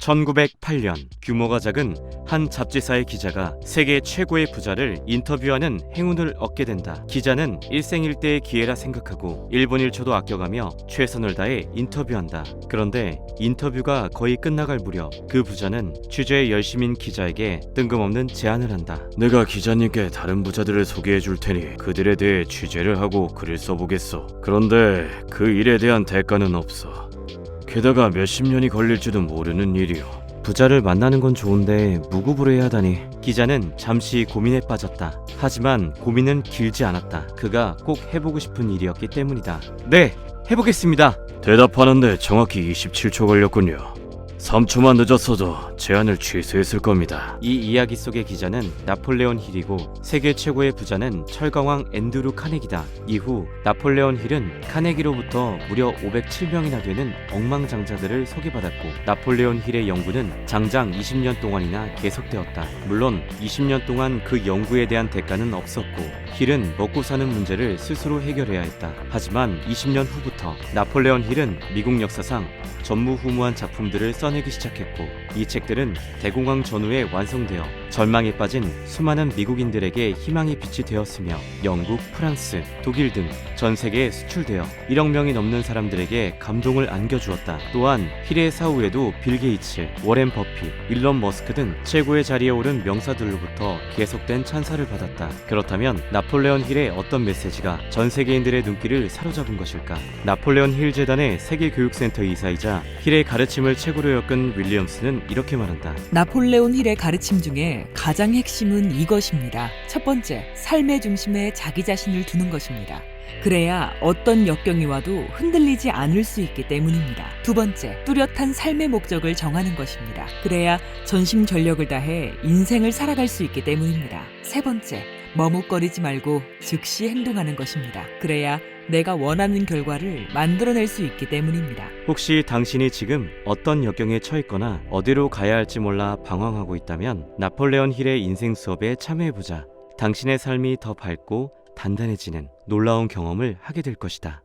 1908년 규모가 작은 한 잡지사의 기자가 세계 최고의 부자를 인터뷰하는 행운을 얻게 된다. 기자는 일생일대의 기회라 생각하고 1분 1초도 아껴가며 최선을 다해 인터뷰한다. 그런데 인터뷰가 거의 끝나갈 무렵 그 부자는 취재에 열심인 기자에게 뜬금없는 제안을 한다. 내가 기자님께 다른 부자들을 소개해 줄 테니 그들에 대해 취재를 하고 글을 써보겠소. 그런데 그 일에 대한 대가는 없어. 게다가 몇십 년이 걸릴지도 모르는 일이오. 부자를 만나는 건 좋은데 무구부레하다니. 기자는 잠시 고민에 빠졌다. 하지만 고민은 길지 않았다. 그가 꼭 해보고 싶은 일이었기 때문이다. 네, 해보겠습니다. 대답하는데 정확히 27초 걸렸군요. 3초만 늦었어도 제안을 취소했을 겁니다. 이 이야기 속의 기자는 나폴레온 힐이고 세계 최고의 부자는 철강왕 앤드루 카네기다. 이후 나폴레온 힐은 카네기로부터 무려 507명이나 되는 억망장자들을 소개받았고 나폴레온 힐의 연구는 장장 20년 동안이나 계속되었다. 물론 20년 동안 그 연구에 대한 대가는 없었고 힐은 먹고 사는 문제를 스스로 해결해야 했다. 하지만 20년 후부터 나폴레온 힐은 미국 역사상 전무후무한 작품들을 써내기 시작했고 이 책들은 대공황 전후에 완성되어 절망에 빠진 수많은 미국인들에게 희망의 빛이 되었으며 영국, 프랑스, 독일 등 전 세계에 수출되어 1억 명이 넘는 사람들에게 감동을 안겨주었다. 또한 힐의 사후에도 빌 게이츠, 워렌 버핏, 일론 머스크 등 최고의 자리에 오른 명사들로부터 계속된 찬사를 받았다. 그렇다면 나폴레온 힐의 어떤 메시지가 전 세계인들의 눈길을 사로잡은 것일까? 나폴레온 힐 재단의 세계교육센터 이사이자 힐의 가르침을 최고로 엮은 윌리엄스는 이렇게 말한다. 나폴레온 힐의 가르침 중에 가장 핵심은 이것입니다. 첫 번째, 삶의 중심에 자기 자신을 두는 것입니다. 그래야 어떤 역경이 와도 흔들리지 않을 수 있기 때문입니다. 두 번째, 뚜렷한 삶의 목적을 정하는 것입니다. 그래야 전심전력을 다해 인생을 살아갈 수 있기 때문입니다. 세 번째, 머뭇거리지 말고 즉시 행동하는 것입니다. 그래야 내가 원하는 결과를 만들어낼 수 있기 때문입니다. 혹시 당신이 지금 어떤 역경에 처했거나 어디로 가야 할지 몰라 방황하고 있다면 나폴레온 힐의 인생 수업에 참여해보자. 당신의 삶이 더 밝고 단단해지는 놀라운 경험을 하게 될 것이다.